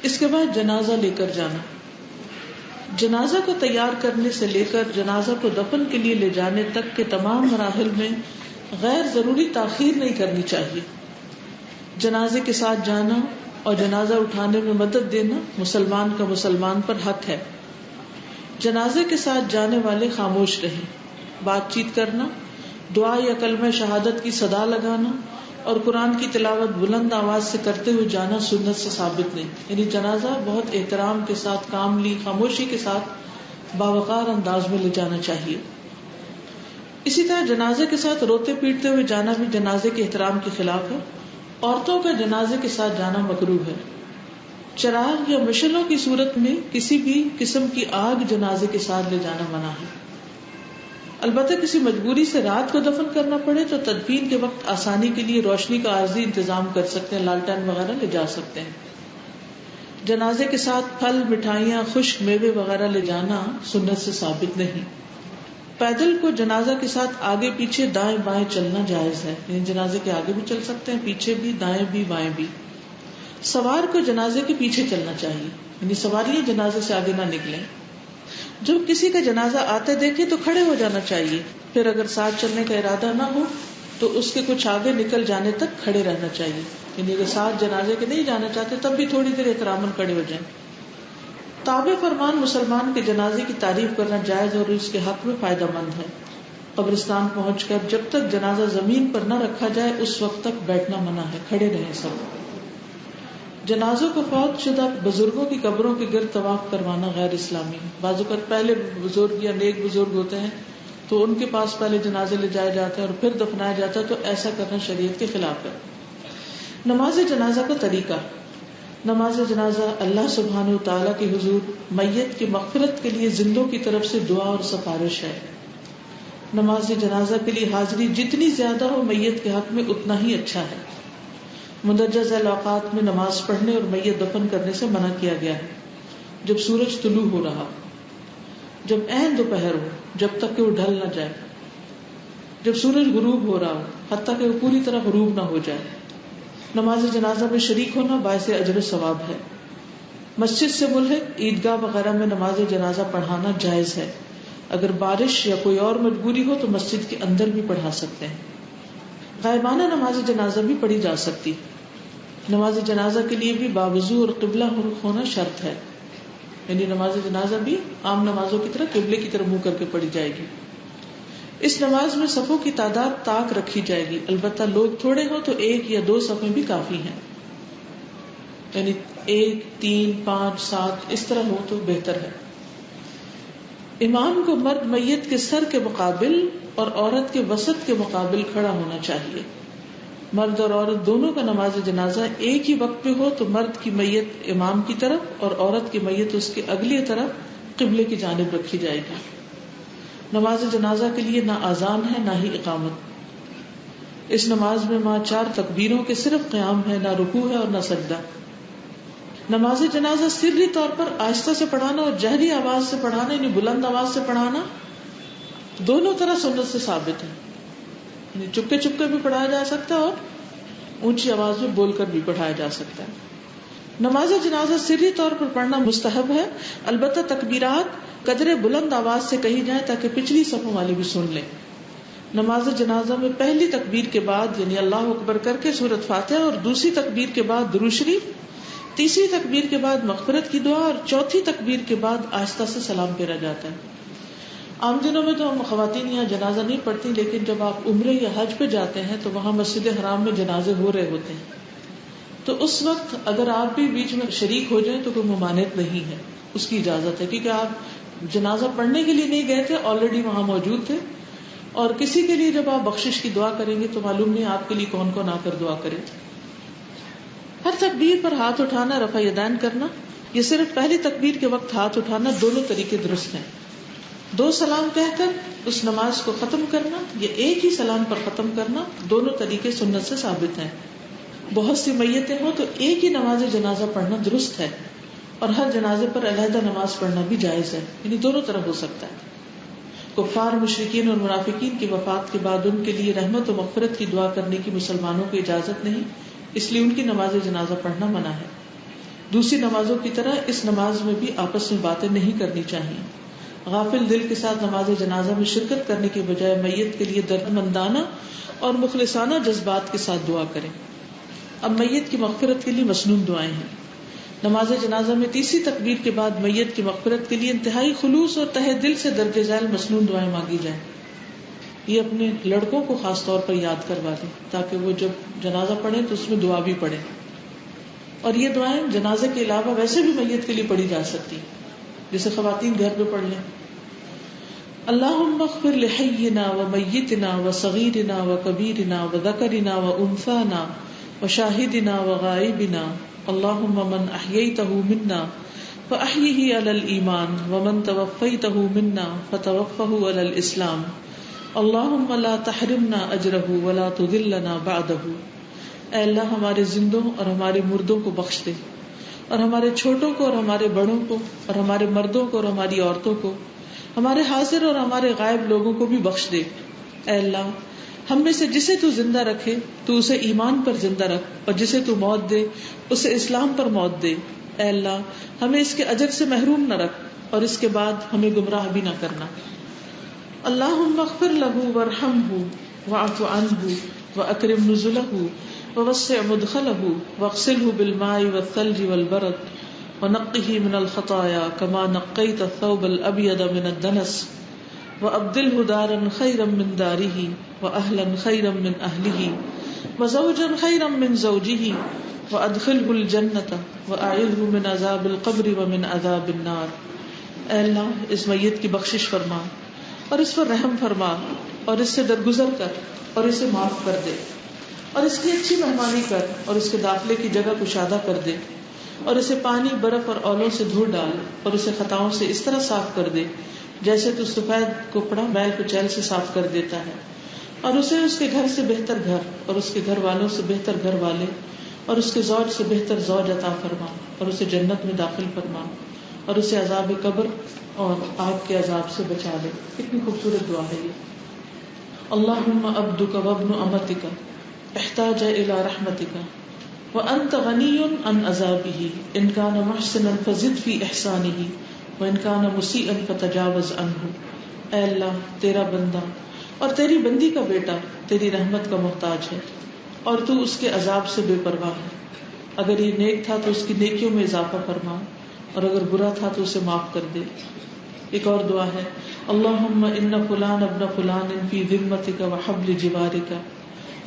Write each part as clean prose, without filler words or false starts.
اس کے بعد جنازہ لے کر جانا. جنازہ کو تیار کرنے سے لے کر جنازہ کو دفن کے لیے لے جانے تک کے تمام مراحل میں غیر ضروری تاخیر نہیں کرنی چاہیے. جنازے کے ساتھ جانا اور جنازہ اٹھانے میں مدد دینا مسلمان کا مسلمان پر حق ہے. جنازے کے ساتھ جانے والے خاموش رہیں. بات چیت کرنا، دعا یا کلمہ شہادت کی صدا لگانا اور قرآن کی تلاوت بلند آواز سے کرتے ہوئے جانا سنت سے ثابت نہیں. یعنی جنازہ بہت احترام کے ساتھ، کاملی خاموشی کے ساتھ باوقار انداز میں لے جانا چاہیے. اسی طرح جنازے کے ساتھ روتے پیٹتے ہوئے جانا بھی جنازے کے احترام کے خلاف ہے. عورتوں کا جنازے کے ساتھ جانا مکروہ ہے. چراغ یا مشلوں کی صورت میں کسی بھی قسم کی آگ جنازے کے ساتھ لے جانا منع ہے. البتہ کسی مجبوری سے رات کو دفن کرنا پڑے تو تدفین کے وقت آسانی کے لیے روشنی کا عارضی انتظام کر سکتے ہیں، لالٹین وغیرہ لے جا سکتے ہیں. جنازے کے ساتھ پھل، مٹھائیاں، خشک میوے وغیرہ لے جانا سنت سے ثابت نہیں. پیدل کو جنازہ کے ساتھ آگے پیچھے دائیں بائیں چلنا جائز ہے، یعنی جنازے کے آگے بھی چل سکتے ہیں، پیچھے بھی، دائیں بھی بائیں بھی. سوار کو جنازے کے پیچھے چلنا چاہیے، یعنی سواریاں جنازے سے آگے نہ نکلیں. جب کسی کا جنازہ آتے دیکھے تو کھڑے ہو جانا چاہیے. پھر اگر ساتھ چلنے کا ارادہ نہ ہو تو اس کے کچھ آگے نکل جانے تک کھڑے رہنا چاہیے. یعنی اگر ساتھ جنازے کے نہیں جانا چاہتے تب بھی تھوڑی دیر احتراماً کھڑے ہو جائیں. تابع فرمان مسلمان کے جنازے کی تعریف کرنا جائز اور اس کے حق میں فائدہ مند ہے. قبرستان پہنچ کر جب تک جنازہ زمین پر نہ رکھا جائے اس وقت تک بیٹھنا منع ہے، کھڑے رہیں سب. جنازوں کو فوت شدہ بزرگوں کی قبروں کے گرد طواف کروانا غیر اسلامی ہے. بعض اوقات پہلے بزرگ یا نیک بزرگ ہوتے ہیں تو ان کے پاس پہلے جنازے لے جائے جاتے ہیں اور پھر دفنایا جاتا ہے، تو ایسا کرنا شریعت کے خلاف ہے. نماز جنازہ کا طریقہ. نماز جنازہ اللہ سبحانہ و تعالیٰ کے حضور میت کی مغفرت کے لیے زندوں کی طرف سے دعا اور سفارش ہے. نماز جنازہ کے لیے حاضری جتنی زیادہ ہو میت کے حق میں اتنا ہی اچھا ہے. مندرجہ ذیل اوقات میں نماز پڑھنے اور میت دفن کرنے سے منع کیا گیا ہے. جب سورج طلوع ہو رہا، جب عین دوپہر ہو جب تک کہ وہ ڈھل نہ جائے، جب سورج غروب ہو رہا ہو حتیٰ کہ وہ پوری طرح غروب نہ ہو جائے. نماز جنازہ میں شریک ہونا باعث اجر و ثواب ہے. مسجد سے ملحق عیدگاہ وغیرہ میں نماز جنازہ پڑھانا جائز ہے. اگر بارش یا کوئی اور مجبوری ہو تو مسجد کے اندر بھی پڑھا سکتے ہیں. غائبانہ نماز جنازہ بھی پڑھی جا سکتی. نماز جنازہ کے لیے بھی باوضو اور قبلہ رخ ہونا شرط ہے، یعنی نماز جنازہ بھی عام نمازوں کی طرح قبلے کی طرف منہ کر کے پڑھی جائے گی. اس نماز میں صفوں کی تعداد طاق رکھی جائے گی، البتہ لوگ تھوڑے ہوں تو 1 یا 2 صفیں بھی کافی ہیں، یعنی 1 3 5 7 اس طرح ہو تو بہتر ہے. امام کو مرد میت کے سر کے مقابل اور عورت کے وسط کے مقابل کھڑا ہونا چاہیے. مرد اور عورت دونوں کا نماز جنازہ ایک ہی وقت پہ ہو تو مرد کی میت امام کی طرف اور عورت کی میت اس کے اگلی طرف قبلے کی جانب رکھی جائے گی. نماز جنازہ کے لیے نہ اذان ہے نہ ہی اقامت. اس نماز میں 4 تکبیروں کے صرف قیام ہے، نہ رکوع ہے اور نہ سجدہ. نماز جنازہ سری طور پر آہستہ سے پڑھانا اور جہری آواز سے پڑھانا، یعنی بلند آواز سے پڑھانا، دونوں طرح سنت سے ثابت ہے. یعنی چپکے چپکے بھی پڑھایا جا سکتا ہے اور اونچی آواز میں بول کر بھی پڑھایا جا سکتا ہے. نماز جنازہ سری طور پر پڑھنا مستحب ہے، البتہ تکبیرات قدرے بلند آواز سے کہی جائیں تاکہ پچھلی صفوں والے بھی سن لیں. نماز جنازہ میں پہلی تکبیر کے بعد یعنی اللہ اکبر کر کے سورۃ فاتحہ اور دوسری تکبیر کے بعد درود شریف، تیسری تکبیر کے بعد مغفرت کی دعا اور چوتھی تکبیر کے بعد آہستہ سے سلام پھیرا جاتا ہے. عام دنوں میں تو ہم خواتین یہاں جنازہ نہیں پڑھتی، لیکن جب آپ عمرے یا حج پہ جاتے ہیں تو وہاں مسجد حرام میں جنازے ہو رہے ہوتے ہیں، تو اس وقت اگر آپ بھی بیچ میں شریک ہو جائیں تو کوئی ممانعت نہیں ہے، اس کی اجازت ہے، کیونکہ آپ جنازہ پڑھنے کے لیے نہیں گئے تھے، آلریڈی وہاں موجود تھے. اور کسی کے لیے جب آپ بخشش کی دعا کریں گے تو معلوم نہیں آپ کے لیے کون کون آ کر دعا کرے. ہر تکبیر پر ہاتھ اٹھانا، رفع یدین کرنا، یہ صرف پہلی تکبیر کے وقت ہاتھ اٹھانا، دونوں طریقے درست ہیں. 2 سلام کہہ کر اس نماز کو ختم کرنا یا ایک ہی سلام پر ختم کرنا، دونوں طریقے سنت سے ثابت ہیں. بہت سی میتیں ہوں تو ایک ہی نماز جنازہ پڑھنا درست ہے، اور ہر جنازے پر علیحدہ نماز پڑھنا بھی جائز ہے، یعنی دونوں طرح ہو سکتا ہے. کفار، مشرکین اور منافقین کی وفات کے بعد ان کے لیے رحمت و مغفرت کی دعا کرنے کی مسلمانوں کو اجازت نہیں، اس لیے ان کی نماز جنازہ پڑھنا منع ہے. دوسری نمازوں کی طرح اس نماز میں بھی آپس میں باتیں نہیں کرنی چاہیے. غافل دل کے ساتھ نماز جنازہ میں شرکت کرنے کے بجائے میت کے لیے دردمندانہ اور مخلصانہ جذبات کے ساتھ دعا کریں. اب میت کی مغفرت کے لیے مسنون دعائیں ہیں. نماز جنازہ میں تیسری تکبیر کے بعد میت کی مغفرت کے لیے انتہائی خلوص اور تہ دل سے درج ذیل مسنون دعائیں مانگی جائیں. یہ اپنے لڑکوں کو خاص طور پر یاد کروا دیں تاکہ وہ جب جنازہ پڑھیں تو اس میں دعا بھی پڑھیں. اور یہ دعائیں جنازے کے علاوہ ویسے بھی میت کے لیے پڑھی جا سکتی، جیسے خواتین گھر پہ پڑھ لیں. اللہم اغفر لحینا ومیتنا وصغیرنا وکبیرنا وذکرنا وانثانا وشاہدنا وغائبنا اللہم من احییتہ منا فاحیہ علی الایمان ومن توفیتہ منا فتوفہ علی الاسلام اللہم لا تحرمنا اجرہ ولا تذلنا بعدہ. اے اللہ ہمارے زندوں اور ہمارے مردوں کو بخش دے، اور ہمارے چھوٹوں کو اور ہمارے بڑوں کو، اور ہمارے مردوں کو اور ہماری عورتوں کو، ہمارے حاضر اور ہمارے غائب لوگوں کو بھی بخش دے. اے اللہ ہم میں سے جسے تو زندہ رکھے تو اسے ایمان پر زندہ رکھ، اور جسے تو موت دے اسے اسلام پر موت دے. اے اللہ ہمیں اس کے اجر سے محروم نہ رکھ، اور اس کے بعد ہمیں گمراہ بھی نہ کرنا. اللہم اغفر لہ وارحمہ واعف عنہ واکرم نزلہ ووسع مدخلہ واغسلہ بالماء والثلج والبرد ونقہ من الخطایا کما نقیت الثوب الابیض من الدنس وابدلہ دارا خیرا من دارہ واہلا خیرا من اہلہ وزوجا خیرا من زوجہ وادخلہ الجنۃ واعذہ من عذاب القبر ومن عذاب النار. اے اللہ اس میت کی بخشش فرما اور اس پر رحم فرما، اور اس سے درگزر کر اور اسے معاف کر دے، اور اس کی اچھی مہمانی کر اور اس کے داخلے کی جگہ کشادہ کر دے، اور اسے پانی برف اور اولوں سے دھو ڈال، اور اسے خطاؤں سے اس طرح صاف کر دے جیسے تو سفید کپڑا میل کچیل سے صاف کر دیتا ہے، اور اسے اس کے گھر سے بہتر گھر اور اس کے گھر والوں سے بہتر گھر والے اور اس کے زوج سے بہتر زوج عطا فرما، اور اسے جنت میں داخل فرما، اور اسے عذاب قبر اور آگ کے عذاب سے بچا لے. کتنی خوبصورت دعا ہے یہ. اللہم عبدک وابن امتک احتاج الى رحمتک وانت غنی عن عذابہ ان کان محسنا فزد فی احسانہ وان کان مسیئا فتجاوز عنہ. اے اللہ تیرا بندہ اور تیری بندی کا بیٹا تیری رحمت کا محتاج ہے، اور تو اس کے عذاب سے بے پرواہ ہے. اگر یہ نیک تھا تو اس کی نیکیوں میں اضافہ فرما، اور اگر برا تھا تو اسے معاف کر دے. ایک اور دعا ہے اللہم ان فلان ابن فلان فی ذمتک وحبل جوارک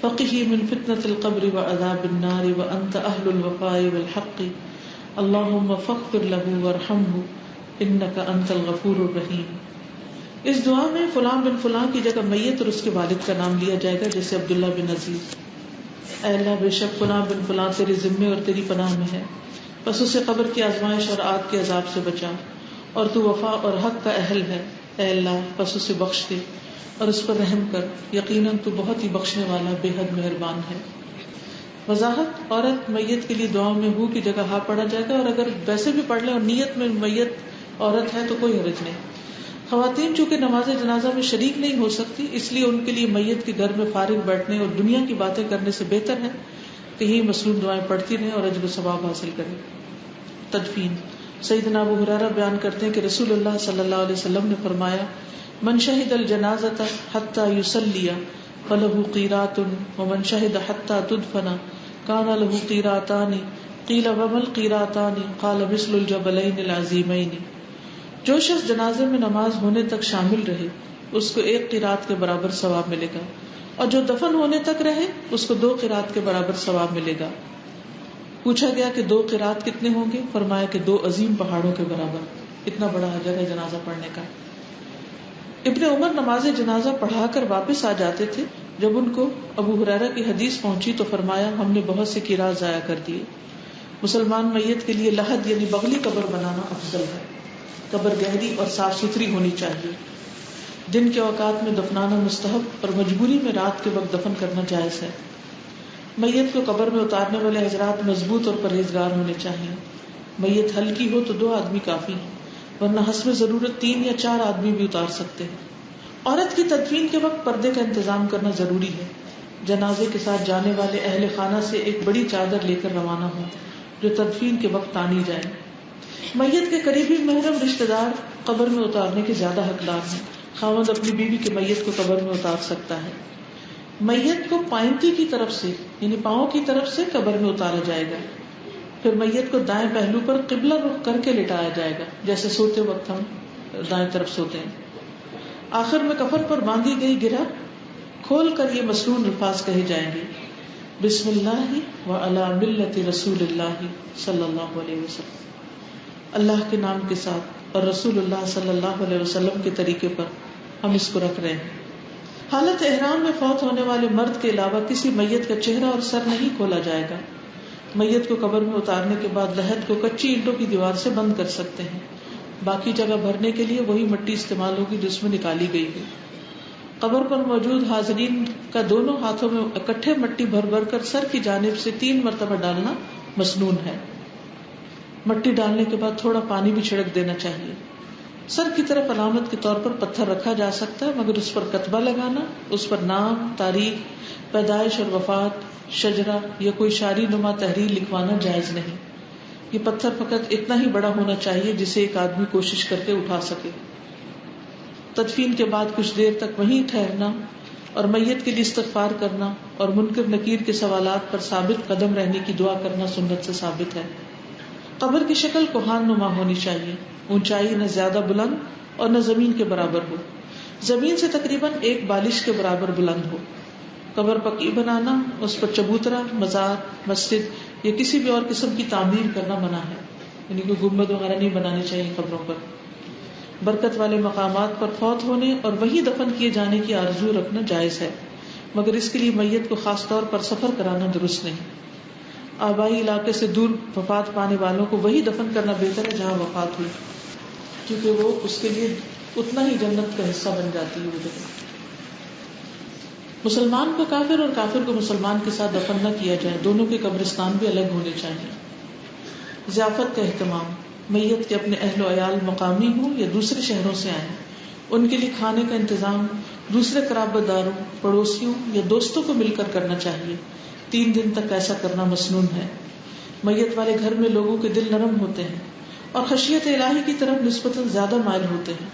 فقہ من فتنة القبر وعذاب النار وانت اہل الوفاء والحق اللہم فاغفر لہ وارحمہ انک انت الغفور الرحیم. اس دعا میں فلان بن فلان کی جگہ میت اور اس کے والد کا نام لیا جائے گا، جیسے عبداللہ بن عزیز. اے اللہ بے شک فلان بن فلان تیرے ذمے اور تیری پناہ میں ہے، بس اسے قبر کی آزمائش اور آگ کے عذاب سے بچا، اور تو وفا اور حق کا اہل ہے. اے اللہ بس اسے بخش دے اور اس پر رحم کر، یقیناً تو بہت ہی بخشنے والا بے حد مہربان ہے. وضاحت: عورت میت کے لیے دعاؤں میں ہو کی جگہ ہا پڑھا جائے گا، اور اگر ویسے بھی پڑھ لیں اور نیت میں میت عورت ہے تو کوئی حرج نہیں. خواتین چونکہ نماز جنازہ میں شریک نہیں ہو سکتی، اس لیے ان کے لیے میت کے گھر میں فارغ بیٹھنے اور دنیا کی باتیں کرنے سے بہتر ہے کہ یہی مسنون دعائیں پڑھتی رہیں اور اجر و ثواب حاصل کریں. تدفین: سیدنا ابو ہریرہ بیان کرتے ہیں کہ رسول اللہ صلی اللہ علیہ وسلم نے فرمایا: من شہد الجنازۃ حتی یصلی فلہ قیرات ومن شہد حتی تدفن کان لہ قیراتان قیل وما القیراتان قال مثل الجبلین العظیمین. جو شخص جنازے میں نماز ہونے تک شامل رہے اس کو 1 قیرات کے برابر ثواب ملے گا، اور جو دفن ہونے تک رہے اس کو 2 قیرات کے برابر ثواب ملے گا. پوچھا گیا کہ 2 قیرات کتنے ہوں گے؟ فرمایا کہ 2 عظیم پہاڑوں کے برابر. اتنا بڑا اجر ہے جنازہ پڑھنے کا. ابن عمر نماز جنازہ پڑھا کر واپس آ جاتے تھے. جب ان کو ابو ہریرہ کی حدیث پہنچی تو فرمایا: ہم نے بہت سے قیرات ضائع کر دیے. مسلمان میت کے لیے لحد یعنی بغلی قبر بنانا افضل ہے. قبر گہری اور صاف ستھری ہونی چاہیے. دن کے اوقات میں دفنانا مستحب اور مجبوری میں رات کے وقت دفن کرنا جائز ہے. میت کو قبر میں اتارنے والے حضرات مضبوط اور پرہیزگار ہونے چاہیے. میت ہلکی ہو تو 2 آدمی کافی ہیں، ورنہ حسب ضرورت 3 یا 4 آدمی بھی اتار سکتے ہیں. عورت کی تدفین کے وقت پردے کا انتظام کرنا ضروری ہے. جنازے کے ساتھ جانے والے اہل خانہ سے ایک بڑی چادر لے کر روانہ ہوں جو تدفین کے وقت تانی جائیں. میت کے قریبی محرم رشتہ دار قبر میں اتارنے کے زیادہ حقدار ہیں. خاوند اپنی بیوی کے میت کو قبر میں اتار سکتا ہے. میت کو پائنتی کی طرف سے یعنی پاؤں کی طرف سے قبر میں اتارا جائے گا. پھر میت کو دائیں پہلو پر قبلہ رخ کر کے لٹایا جائے گا، جیسے سوتے وقت ہم دائیں طرف سوتے ہیں. آخر میں کفن پر باندھی گئی گرہ کھول کر یہ مسنون الفاظ کہے جائیں گے: بسم اللہ وعلی ملت رسول اللہ صلی اللہ علیہ وسلم. اللہ کے نام کے ساتھ اور رسول اللہ صلی اللہ علیہ وسلم کے طریقے پر ہم اس کو رکھ رہے ہیں. حالت احرام میں فوت ہونے والے مرد کے علاوہ کسی میت کا چہرہ اور سر نہیں کھولا جائے گا. میت کو قبر میں اتارنے کے بعد لحد کو کچی اینٹوں کی دیوار سے بند کر سکتے ہیں. باقی جگہ بھرنے کے لیے وہی مٹی استعمال ہوگی جس میں نکالی گئی ہے. قبر پر موجود حاضرین کا دونوں ہاتھوں میں اکٹھے مٹی بھر بھر کر سر کی جانب سے 3 مرتبہ ڈالنا مسنون ہے. مٹی ڈالنے کے بعد تھوڑا پانی بھی چھڑک دینا چاہیے. سر کی طرف علامت کے طور پر پتھر رکھا جا سکتا ہے، مگر اس پر کتبہ لگانا، اس پر نام، تاریخ پیدائش اور وفات، شجرہ یا کوئی شعری نما تحریر لکھوانا جائز نہیں. یہ پتھر فقط اتنا ہی بڑا ہونا چاہیے جسے ایک آدمی کوشش کر کے اٹھا سکے. تدفین کے بعد کچھ دیر تک وہیں ٹھہرنا اور میت کے لیے استغفار کرنا اور منکر نکیر کے سوالات پر ثابت قدم رہنے کی دعا کرنا سنت سے ثابت ہے. قبر کی شکل کوہان نما ہونی چاہیے. اونچائی نہ زیادہ بلند اور نہ زمین کے برابر ہو، زمین سے تقریباً 1 بالش کے برابر بلند ہو. قبر پکی بنانا، اس پر چبوترا، مزار، مسجد یا کسی بھی اور قسم کی تعمیر کرنا منع ہے. یعنی کوئی گنبد وغیرہ نہیں بنانی چاہیے قبروں پر. برکت والے مقامات پر فوت ہونے اور وہیں دفن کیے جانے کی آرزو رکھنا جائز ہے، مگر اس کے لیے میت کو خاص طور پر سفر کرانا درست نہیں. آبائی علاقے سے دور وفات پانے والوں کو وہی دفن کرنا بہتر ہے جہاں وفات ہوئی، کیونکہ وہ اس کے لیے اتنا ہی جنت کا حصہ بن جاتی ہے وہ جگہ. مسلمان کو کافر اور کافر کو مسلمان کے ساتھ دفن نہ کیا جائے. دونوں کے قبرستان بھی الگ ہونے چاہیے. ضیافت کا اہتمام، میت کے اپنے اہل و عیال مقامی ہوں یا دوسرے شہروں سے آئیں، ان کے لیے کھانے کا انتظام دوسرے قرابت داروں، پڑوسیوں یا دوستوں کو مل کر کرنا چاہیے. 3 دن تک ایسا کرنا مسنون ہے. میت والے گھر میں لوگوں کے دل نرم ہوتے ہیں اور خشیت الہی کی طرف نسبتاً زیادہ مائل ہوتے ہیں.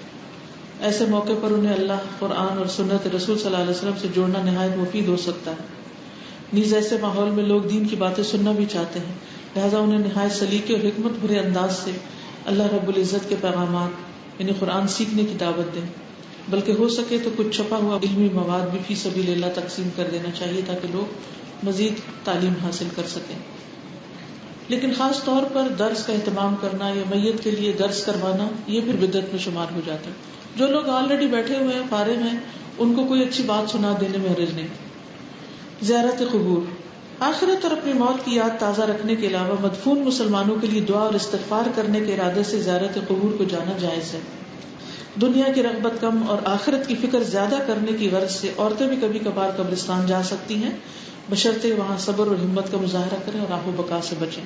ایسے موقع پر انہیں اللہ، قرآن اور سنت رسول صلی اللہ علیہ وسلم سے جوڑنا نہایت مفید ہو سکتا ہے. نیز ایسے ماحول میں لوگ دین کی باتیں سننا بھی چاہتے ہیں، لہٰذا انہیں نہایت سلیقے اور حکمت بھرے انداز سے اللہ رب العزت کے پیغامات یعنی قرآن سیکھنے کی دعوت دیں. بلکہ ہو سکے تو کچھ چھپا ہوا علمی مواد بھی فی سبیل اللہ تقسیم کر دینا چاہیے تاکہ لوگ مزید تعلیم حاصل کر سکیں. لیکن خاص طور پر درس کا اہتمام کرنا یا میت کے لیے درس کروانا یہ پھر بدعت میں شمار ہو جاتا ہے. جو لوگ آلریڈی بیٹھے ہوئے ہیں، فارغ ہیں، ان کو کوئی اچھی بات سنا دینے میں حرج نہیں. زیارت قبور، آخرت اور اپنی موت کی یاد تازہ رکھنے کے علاوہ مدفون مسلمانوں کے لیے دعا اور استغفار کرنے کے ارادے سے زیارت قبور کو جانا جائز ہے. دنیا کی رغبت کم اور آخرت کی فکر زیادہ کرنے کی غرض سے عورتیں بھی کبھی کبھار قبرستان جا سکتی ہیں، بشرطے وہاں صبر اور ہمت کا مظاہرہ کریں اور آہ و بکا سے بچیں.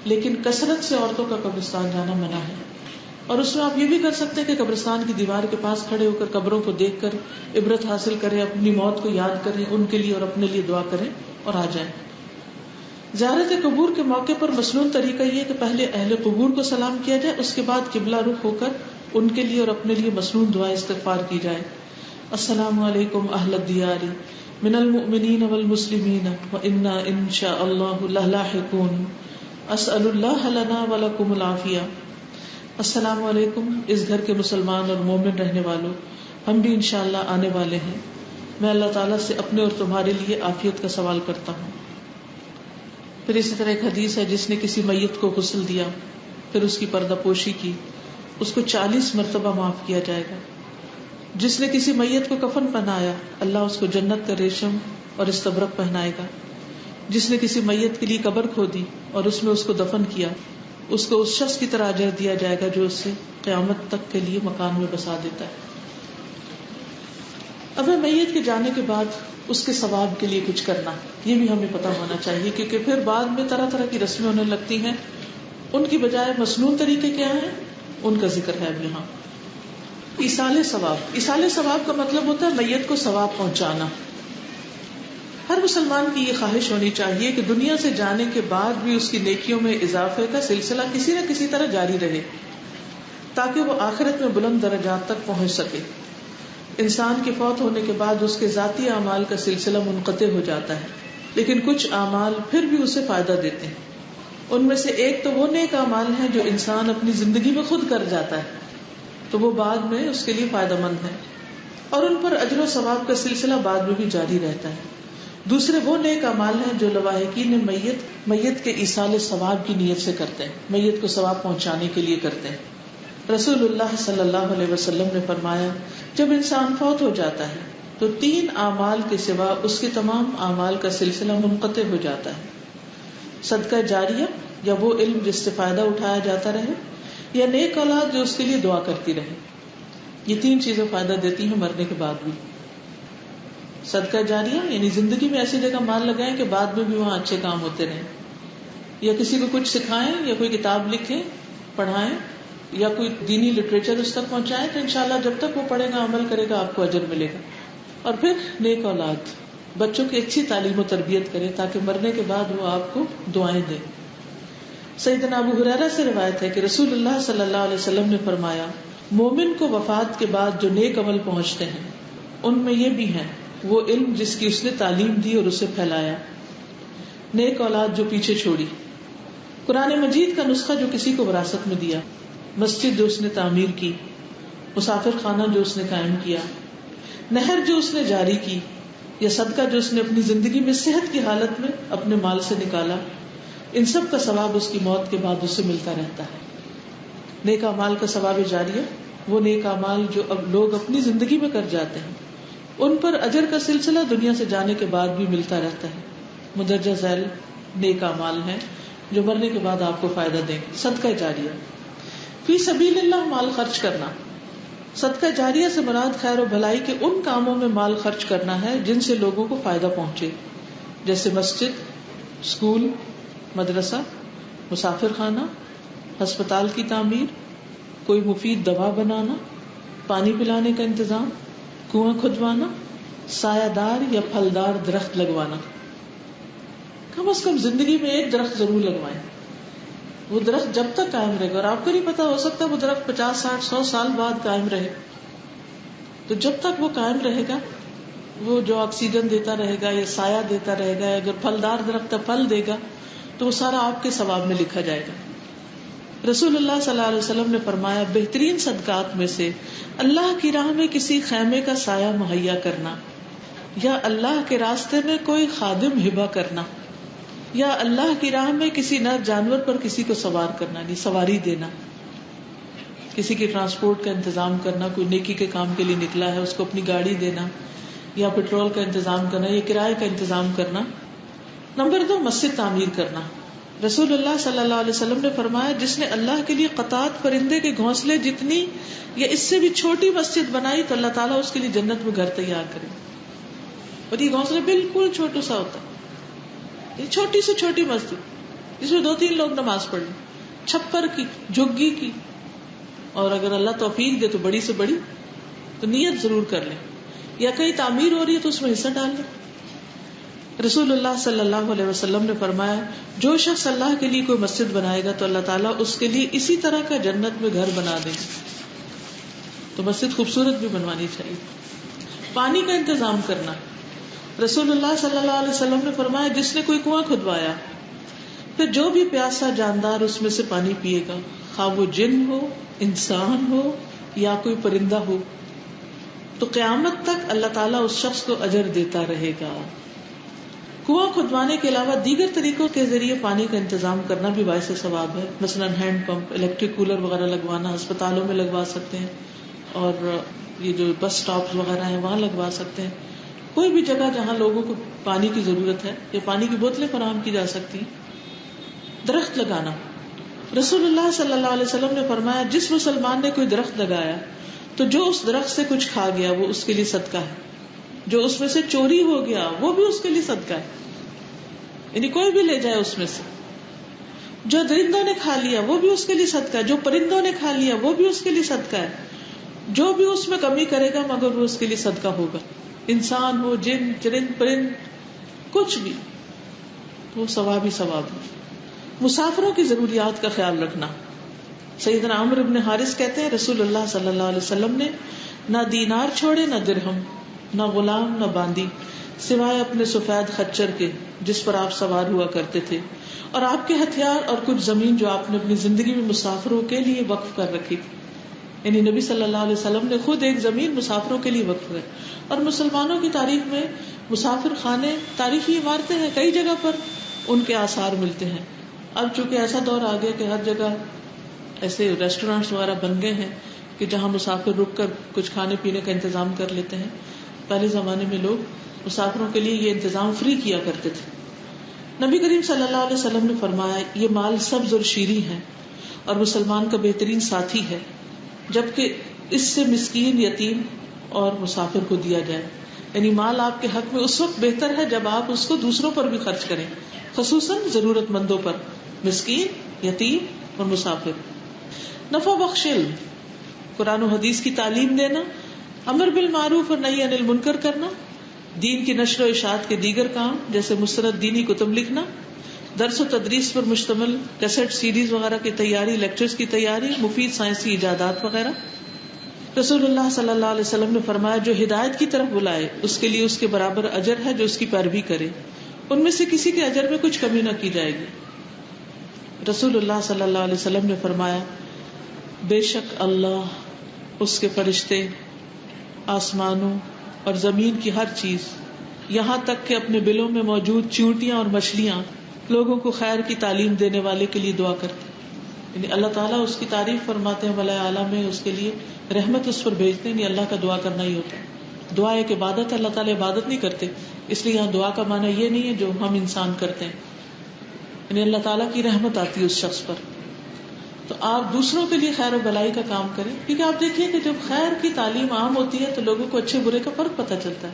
لیکن کثرت سے عورتوں کا قبرستان جانا منع ہے. اور اس میں آپ یہ بھی کر سکتے ہیں کہ قبرستان کی دیوار کے پاس کھڑے ہو کر قبروں کو دیکھ کر عبرت حاصل کریں، اپنی موت کو یاد کریں، ان کے لیے اور اپنے لیے دعا کریں اور آ جائیں. زیارت قبور کے موقع پر مسنون طریقہ یہ کہ پہلے اہل قبور کو سلام کیا جائے، اس کے بعد قبلہ رخ ہو کر ان کے لیے اور اپنے لیے مسنون دعا استغفار کی جائے. السلام علیکم اہل الدیار من المؤمنین والمسلمین وانا انشاء اللہ للاحقون اسأل اللہ لنا ولکم العافیہ. السلام علیکم اس گھر کے مسلمان اور مومن رہنے والوں، ہم بھی انشاءاللہ آنے والے ہیں. میں اللہ تعالیٰ سے اپنے اور تمہارے لیے عافیت کا سوال کرتا ہوں. پھر اسی طرح ایک حدیث ہے، جس نے کسی میت کو غسل دیا پھر اس کی پردہ پوشی کی، اس کو 40 مرتبہ معاف کیا جائے گا. جس نے کسی میت کو کفن پہنایا، اللہ اس کو جنت کا ریشم اور استبرق پہنائے گا. جس نے کسی میت کے لیے قبر کھودی اور اس میں اس کو دفن کیا، اس کو اس شخص کی طرح اجر دیا جائے گا جو اس سے قیامت تک کے لیے مکان میں بسا دیتا ہے. اب میت کے جانے کے بعد اس کے ثواب کے لیے کچھ کرنا، یہ بھی ہمیں پتہ ہونا چاہیے، کیونکہ پھر بعد میں طرح طرح کی رسمیں ہونے لگتی ہیں. ان کی بجائے مسنون طریقے کیا ہیں، ان کا ذکر ہے اب یہاں. ایصال ثواب. ایصال ثواب کا مطلب ہوتا ہے میت کو ثواب پہنچانا. ہر مسلمان کی یہ خواہش ہونی چاہیے کہ دنیا سے جانے کے بعد بھی اس کی نیکیوں میں اضافے کا سلسلہ کسی نہ کسی طرح جاری رہے تاکہ وہ آخرت میں بلند درجات تک پہنچ سکے. انسان کے فوت ہونے کے بعد اس کے ذاتی اعمال کا سلسلہ منقطع ہو جاتا ہے، لیکن کچھ اعمال پھر بھی اسے فائدہ دیتے ہیں. ان میں سے ایک تو وہ نیک اعمال ہیں جو انسان اپنی زندگی میں خود کر جاتا ہے تو وہ بعد میں اس کے لیے فائدہ مند ہے اور ان پر اجر و ثواب کا سلسلہ بعد میں بھی جاری رہتا ہے. دوسرے وہ نیک اعمال ہیں جو لواحقین میت کے ایصال ثواب کی نیت سے کرتے ہیں، میت کو ثواب پہنچانے کے لیے کرتے ہیں. رسول اللہ صلی اللہ علیہ وسلم نے فرمایا جب انسان فوت ہو جاتا ہے تو 3 اعمال کے سوا اس کے تمام اعمال کا سلسلہ منقطع ہو جاتا ہے. صدقہ جاریہ یا وہ علم جس سے فائدہ اٹھایا جاتا رہے، یا نیک اولاد جو اس کے لیے دعا کرتی رہے. یہ 3 چیزیں فائدہ دیتی ہیں مرنے کے بعد بھی. صدقہ جاریہ یعنی زندگی میں ایسی جگہ مال لگائیں کہ بعد میں بھی وہاں اچھے کام ہوتے رہیں، یا کسی کو کچھ سکھائیں یا کوئی کتاب لکھیں پڑھائیں یا کوئی دینی لٹریچر اس تک پہنچائیں تو انشاءاللہ جب تک وہ پڑھے گا عمل کرے گا آپ کو اجر ملے گا. اور پھر نیک اولاد، بچوں کی اچھی تعلیم و تربیت کرے تاکہ مرنے کے بعد وہ آپ کو دعائیں دیں. سیدنا ابو ہریرہ سے روایت ہے کہ رسول اللہ صلی اللہ علیہ وسلم نے فرمایا مومن کو وفات کے بعد جو نیک عمل پہنچتے ہیں ان میں یہ بھی ہیں وہ علم جس کی اس نے تعلیم دی اور اسے پھیلایا، نیک اولاد جو پیچھے چھوڑی، قرآن مجید کا نسخہ جو کسی کو وراثت میں دیا، مسجد جو اس نے تعمیر کی، مسافر خانہ جو اس نے قائم کیا، نہر جو اس نے جاری کی، یا صدقہ جو اس نے اپنی زندگی میں صحت کی حالت میں اپنے مال سے نکالا. ان سب کا ثواب اس کی موت کے بعد اسے ملتا رہتا ہے. نیک اعمال کا ثواب جاریہ وہ نیک اعمال جو اب لوگ اپنی زندگی میں کر جاتے ہیں ان پر اجر کا سلسلہ دنیا سے جانے کے بعد بھی ملتا رہتا ہے. مدرجہ ذیل نیک اعمال ہیں جو مرنے کے بعد آپ کو فائدہ دیں. صدقہ جاریہ فی سبیل اللہ مال خرچ کرنا. صدقہ جاریہ سے مراد خیر و بھلائی کے ان کاموں میں مال خرچ کرنا ہے جن سے لوگوں کو فائدہ پہنچے، جیسے مسجد، اسکول، مدرسہ، مسافر خانہ، ہسپتال کی تعمیر، کوئی مفید دوا بنانا، پانی پلانے کا انتظام، کنواں کھدوانا، سایہ دار یا پھلدار درخت لگوانا. کم از کم زندگی میں ایک درخت ضرور لگوائیں. وہ درخت جب تک قائم رہے گا، اور آپ کو نہیں پتا ہو سکتا وہ درخت 50 60 100 سال بعد قائم رہے، تو جب تک وہ قائم رہے گا وہ جو آکسیجن دیتا رہے گا یا سایہ دیتا رہے گا، اگر پھلدار درخت پھل دے گا تو وہ سارا آپ کے ثواب میں لکھا جائے گا. رسول اللہ صلی اللہ علیہ وسلم نے فرمایا بہترین صدقات میں سے اللہ کی راہ میں کسی خیمے کا سایہ مہیا کرنا، یا اللہ کے راستے میں کوئی خادم ہبہ کرنا، یا اللہ کی راہ میں کسی نر جانور پر کسی کو سوار کرنا، یعنی سواری دینا، کسی کی ٹرانسپورٹ کا انتظام کرنا. کوئی نیکی کے کام کے لیے نکلا ہے اس کو اپنی گاڑی دینا، یا پیٹرول کا انتظام کرنا، یا کرائے کا انتظام کرنا. نمبر 2 مسجد تعمیر کرنا. رسول اللہ صلی اللہ علیہ وسلم نے فرمایا جس نے اللہ کے لیے قطعات پرندے کے گھونسلے جتنی یا اس سے بھی چھوٹی مسجد بنائی تو اللہ تعالیٰ اس کے لیے جنت میں گھر تیار کرے. اور یہ گھونسلے بالکل چھوٹا سا ہوتا ہے، یہ چھوٹی سے چھوٹی مسجد جس میں 2-3 لوگ نماز پڑھ لیں، چھپر کی، جھگی کی، اور اگر اللہ توفیق دے تو بڑی سے بڑی، تو نیت ضرور کر لیں. یا کہیں تعمیر ہو رہی ہے تو اس میں حصہ ڈال لیں. رسول اللہ صلی اللہ علیہ وسلم نے فرمایا جو شخص اللہ کے لیے کوئی مسجد بنائے گا تو اللہ تعالیٰ اس کے لیے اسی طرح کا جنت میں گھر بنا دے گا. تو مسجد خوبصورت بھی بنوانی چاہیے. پانی کا انتظام کرنا. رسول اللہ صلی اللہ علیہ وسلم نے فرمایا جس نے کوئی کنواں کھدوایا پھر جو بھی پیاسا جاندار اس میں سے پانی پیے گا، خواہ وہ جن ہو، انسان ہو یا کوئی پرندہ ہو، تو قیامت تک اللہ تعالیٰ اس شخص کو اجر دیتا رہے گا. کنواں کھدوانے کے علاوہ دیگر طریقوں کے ذریعے پانی کا انتظام کرنا بھی باعث ثواب ہے. مثلاً ہینڈ پمپ، الیکٹرک کولر وغیرہ لگوانا ہسپتالوں میں لگوا سکتے ہیں، اور یہ جو بس سٹاپس وغیرہ ہیں وہاں لگوا سکتے ہیں. کوئی بھی جگہ جہاں لوگوں کو پانی کی ضرورت ہے یا پانی کی بوتلیں فراہم کی جا سکتی. درخت لگانا. رسول اللہ صلی اللہ علیہ وسلم نے فرمایا جس مسلمان نے کوئی درخت لگایا تو جو اس درخت سے کچھ کھا گیا وہ اس کے لیے صدقہ ہے، جو اس میں سے چوری ہو گیا وہ بھی اس کے لیے صدقہ ہے، یعنی کوئی بھی لے جائے اس میں سے. جو درندوں نے کھا لیا وہ بھی اس کے لیے صدقہ ہے، جو پرندوں نے کھا لیا وہ بھی اس کے لیے صدقہ ہے. جو بھی اس میں کمی کرے گا مگر وہ اس کے لیے صدقہ ہوگا. انسان ہو، جن، چرند، پرند، کچھ بھی، تو وہ ثواب ہی ثواب ہے. مسافروں کی ضروریات کا خیال رکھنا. سیدنا عمرو بن حارث کہتے ہیں رسول اللہ صلی اللہ علیہ وسلم نے نہ دینار چھوڑے نہ درہم، نہ غلام نہ باندی، سوائے اپنے سفید خچر کے جس پر آپ سوار ہوا کرتے تھے، اور آپ کے ہتھیار اور کچھ زمین جو آپ نے اپنی زندگی میں مسافروں کے لیے وقف کر رکھی تھی. یعنی نبی صلی اللہ علیہ وسلم نے خود ایک زمین مسافروں کے لیے وقف ہے. اور مسلمانوں کی تاریخ میں مسافر خانے تاریخی عمارتیں ہیں، کئی جگہ پر ان کے آثار ملتے ہیں. اب چونکہ ایسا دور آ گیا کہ ہر جگہ ایسے ریسٹورینٹس وغیرہ بن گئے ہیں کہ جہاں مسافر رک کر کچھ کھانے پینے کا انتظام کر لیتے ہیں. پہلے زمانے میں لوگ مسافروں کے لیے یہ انتظام فری کیا کرتے تھے. نبی کریم صلی اللہ علیہ وسلم نے فرمایا یہ مال سبز اور شیریں ہے اور مسلمان کا بہترین ساتھی ہے، جبکہ اس سے مسکین، یتیم اور مسافر کو دیا جائے. یعنی مال آپ کے حق میں اس وقت بہتر ہے جب آپ اس کو دوسروں پر بھی خرچ کریں، خصوصاً ضرورت مندوں پر، مسکین، یتیم اور مسافر. نفع بخش علم، قرآن و حدیث کی تعلیم دینا، امر بالمعروف اور نہی عن المنکر کرنا، دین کی نشر و اشاعت کے دیگر کام جیسے مستند دینی کتب لکھنا، درس و تدریس پر مشتمل کیسٹ سیریز وغیرہ کی تیاری، لیکچرز کی تیاری، مفید سائنسی ایجادات وغیرہ. رسول اللہ صلی اللہ علیہ وسلم نے فرمایا جو ہدایت کی طرف بلائے اس کے لیے اس کے برابر اجر ہے جو اس کی پیروی کرے، ان میں سے کسی کے اجر میں کچھ کمی نہ کی جائے گی. رسول اللہ صلی اللہ علیہ وسلم نے فرمایا بے شک اللہ، اس کے فرشتے، آسمانوں اور زمین کی ہر چیز، یہاں تک کہ اپنے بلوں میں موجود چیونٹیاں اور مچھلیاں لوگوں کو خیر کی تعلیم دینے والے کے لیے دعا کرتے. یعنی اللہ تعالیٰ اس کی تعریف فرماتے ہیں ملائے اعلیٰ میں، اس کے لیے رحمت اس پر بھیجتے ہیں. اللہ کا دعا کرنا ہی ہوتا ہے. دعا ایک عبادت ہے، اللہ تعالیٰ عبادت نہیں کرتے، اس لیے یہاں دعا کا معنی یہ نہیں ہے جو ہم انسان کرتے ہیں. یعنی اللہ تعالیٰ کی رحمت آتی ہے اس شخص پر. تو آپ دوسروں کے لیے خیر و بلائی کا کام کریں، کیونکہ آپ دیکھیے کہ جب خیر کی تعلیم عام ہوتی ہے تو لوگوں کو اچھے برے کا فرق پتہ چلتا ہے،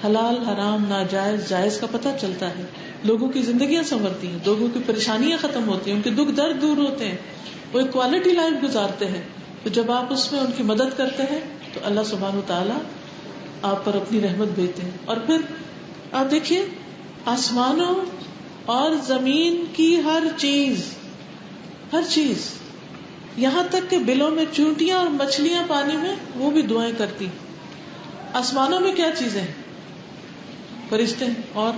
حلال حرام ناجائز جائز کا پتہ چلتا ہے، لوگوں کی زندگیاں سنورتی ہیں، لوگوں کی پریشانیاں ختم ہوتی ہیں، ان کے دکھ درد دور ہوتے ہیں، وہ ایک کوالٹی لائف گزارتے ہیں. تو جب آپ اس میں ان کی مدد کرتے ہیں تو اللہ سبحانہ وتعالیٰ آپ پر اپنی رحمت بھیجتے ہیں. اور پھر آپ دیکھیے آسمانوں اور زمین کی ہر چیز، یہاں تک کہ بلوں میں چونٹیاں اور مچھلیاں پانی میں، وہ بھی دعائیں کرتی. آسمانوں میں کیا چیزیں ہیں؟ فرشتے اور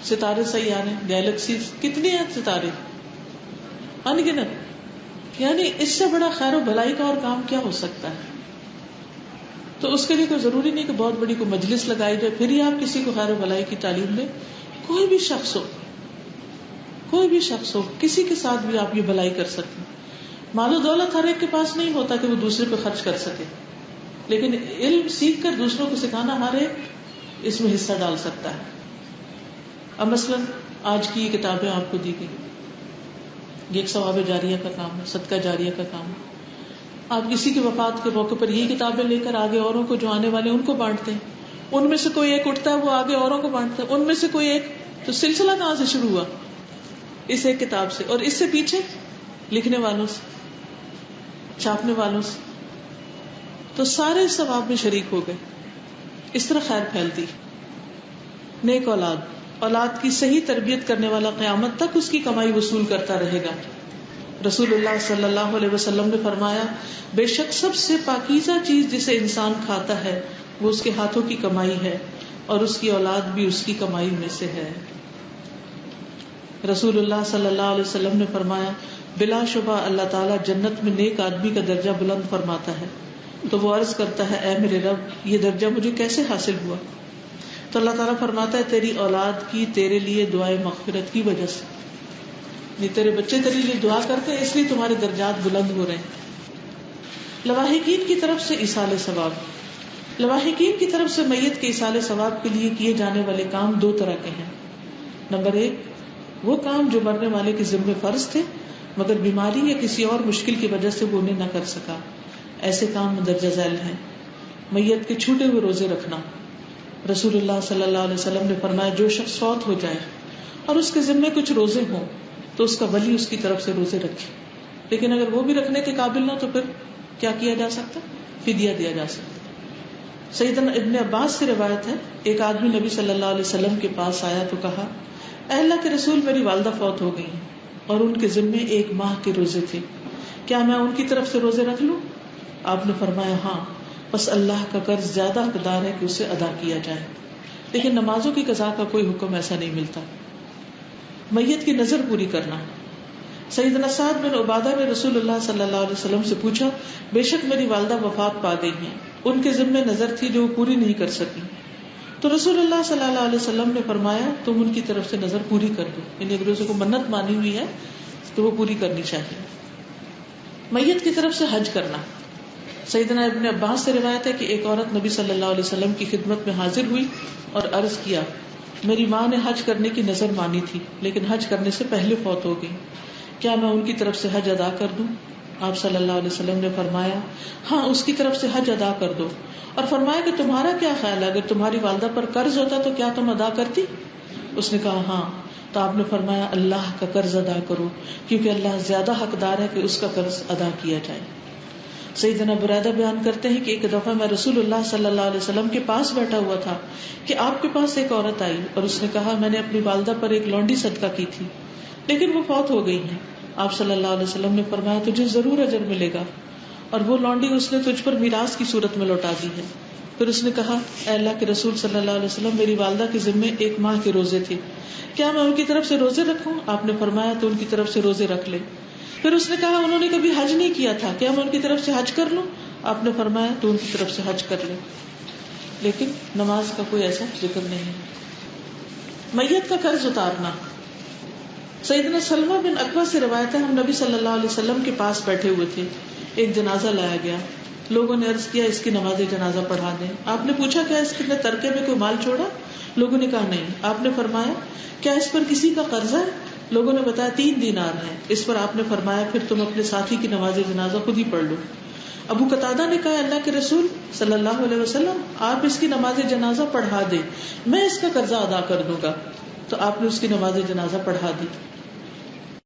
ستارے، سیارے، گیلیکسیز، کتنے ہیں ستارے؟ ان گنت. یعنی اس سے بڑا خیر و بھلائی کا اور کام کیا ہو سکتا ہے؟ تو اس کے لیے کوئی ضروری نہیں کہ بہت بڑی کوئی مجلس لگائی جائے پھر ہی آپ کسی کو خیر و بھلائی کی تعلیم دیں. کوئی بھی شخص ہو کسی کے ساتھ بھی آپ یہ بھلائی کر سکتے ہیں. مال و دولت ہر ایک کے پاس نہیں ہوتا کہ وہ دوسرے پہ خرچ کر سکے، لیکن علم سیکھ کر دوسروں کو سکھانا ہر ایک اس میں حصہ ڈال سکتا ہے. اب مثلاً آج کی یہ کتابیں آپ کو دی گئی، یہ ایک ثواب جاریہ کا کام ہے، صدقہ جاریہ کا کام ہے. آپ کسی کی وفات کے موقع پر یہ کتابیں لے کر آگے اوروں کو جو آنے والے ان کو بانٹتے ہیں. ان میں سے کوئی ایک اٹھتا ہے وہ آگے اوروں کو بانٹتا ہے، ان میں سے کوئی ایک. تو سلسلہ کہاں سے شروع ہوا؟ اس ایک کتاب سے، اور اس سے پیچھے لکھنے والوں سے، چھاپنے والوں سے. تو سارے ثواب میں شریک ہو گئے. اس طرح خیر پھیلتی. نیک اولاد کی صحیح تربیت کرنے والا قیامت تک اس کی کمائی وصول کرتا رہے گا. رسول اللہ صلی اللہ علیہ وسلم نے فرمایا بے شک سب سے پاکیزہ چیز جسے انسان کھاتا ہے وہ اس کے ہاتھوں کی کمائی ہے، اور اس کی اولاد بھی اس کی کمائی میں سے ہے. رسول اللہ صلی اللہ علیہ وسلم نے فرمایا بلا شبہ اللہ تعالیٰ جنت میں نیک آدمی کا درجہ بلند فرماتا ہے. تو وہ عرض کرتا ہے اے میرے رب یہ درجہ مجھے کیسے حاصل ہوا؟ تو اللہ تعالیٰ فرماتا ہے تیری اولاد کی تیرے لیے دعائیں مغفرت کی وجہ سے. یہ تیرے بچے تیرے لیے دعا کرتے ہیں اس لیے تمہارے درجات بلند ہو رہے ہیں. لواحقین کی طرف سے ایصال ثواب. لواحقین کی طرف سے میت کے ایصال ثواب کے لیے کیے جانے والے کام دو طرح کے ہیں. نمبر 1 وہ کام جو مرنے والے کے ذمہ فرض تھے مگر بیماری یا کسی اور مشکل کی وجہ سے وہ انہیں نہ کر سکا، ایسے کام مندرجہ ذیل ہیں. میت کے چھوٹے ہوئے روزے رکھنا. رسول اللہ صلی اللہ علیہ وسلم نے فرمایا جو شخص فوت ہو جائے اور اس کے ذمہ کچھ روزے ہوں تو اس کا ولی اس کی طرف سے روزے رکھے، لیکن اگر وہ بھی رکھنے کے قابل نہ تو پھر کیا کیا جا سکتا؟ فدیہ دیا جا سکتا. سیدنا ابن عباس سے روایت ہے، ایک آدمی نبی صلی اللہ علیہ وسلم کے پاس آیا تو کہا، اے اللہ کے رسول، میری والدہ فوت ہو گئی اور ان کے ذمے 1 ماہ کے روزے تھے، کیا میں ان کی طرف سے روزے رکھ لوں؟ آپ نے فرمایا ہاں، بس اللہ کا قرض زیادہ حقدار ہے کہ اسے ادا کیا جائے، لیکن نمازوں کی قضا کا کوئی حکم ایسا نہیں ملتا۔ میت کی نظر پوری کرنا۔ سیدنا سعد بن عبادہ نے رسول اللہ صلی اللہ علیہ وسلم سے پوچھا، بے شک میری والدہ وفات پا گئی ہیں، ان کے ذمے نظر تھی جو وہ پوری نہیں کر سکی، تو رسول اللہ صلی اللہ علیہ وسلم نے فرمایا تم ان کی طرف سے نظر پوری کر دو، یعنی اگر اسے کو منت مانی ہوئی ہے تو وہ پوری کرنی چاہیے۔ میت کی طرف سے حج کرنا۔ سیدنا ابن عباس سے روایت ہے کہ ایک عورت نبی صلی اللہ علیہ وسلم کی خدمت میں حاضر ہوئی اور عرض کیا، میری ماں نے حج کرنے کی نظر مانی تھی لیکن حج کرنے سے پہلے فوت ہو گئی، کیا میں ان کی طرف سے حج ادا کر دوں؟ آپ صلی اللہ علیہ وسلم نے فرمایا ہاں، اس کی طرف سے حج ادا کر دو، اور فرمایا کہ تمہارا کیا خیال ہے، اگر تمہاری والدہ پر قرض ہوتا تو کیا تم ادا کرتی؟ اس نے کہا ہاں، تو آپ نے فرمایا اللہ کا قرض ادا کرو، کیونکہ اللہ زیادہ حقدار ہے کہ اس کا قرض ادا کیا جائے۔ سیدنا بریدہ بیان کرتے ہیں کہ ایک دفعہ میں رسول اللہ صلی اللہ علیہ وسلم کے پاس بیٹھا ہوا تھا کہ آپ کے پاس ایک عورت آئی اور اس نے کہا، میں نے اپنی والدہ پر ایک لونڈی صدقہ کی تھی لیکن وہ فوت ہو گئی ہیں۔ آپ صلی اللہ علیہ وسلم نے فرمایا تجھے ضرور اجر ملے گا، اور وہ لونڈی اس نے تجھ پر میراث کی صورت میں لوٹا دی ہے۔ پھر اس نے کہا، اے اللہ کے رسول صلی اللہ علیہ وسلم، میری والدہ کے ذمے 1 ماہ کے روزے تھے، کیا میں ان کی طرف سے روزے رکھوں؟ آپ نے فرمایا تو ان کی طرف سے روزے رکھ لے۔ پھر اس نے کہا، انہوں نے کبھی حج نہیں کیا تھا، کیا میں ان کی طرف سے حج کر لوں؟ آپ نے فرمایا تو ان کی طرف سے حج کر لے، لیکن نماز کا کوئی ایسا ذکر نہیں ہے۔ میت کا قرض اتارنا۔ سیدنا سلمہ بن اکوع سے روایت ہے، ہم نبی صلی اللہ علیہ وسلم کے پاس بیٹھے ہوئے تھے، ایک جنازہ لایا گیا، لوگوں نے عرض کیا اس کی نماز جنازہ پڑھا دیں۔ آپ نے پوچھا کیا اس نے ترکے میں کوئی مال چھوڑا؟ لوگوں نے کہا نہیں۔ آپ نے فرمایا کیا اس پر کسی کا قرض ہے؟ لوگوں نے بتایا 3 دینار ہے۔ اس پر آپ نے فرمایا پھر تم اپنے ساتھی کی نماز جنازہ خود ہی پڑھ لو۔ ابو قتادہ نے کہا، اللہ کے رسول صلی اللہ علیہ وسلم، آپ اس کی نماز جنازہ پڑھا دیں، میں اس کا قرضہ ادا کر دوں گا۔ تو آپ نے اس کی نماز جنازہ پڑھا دی۔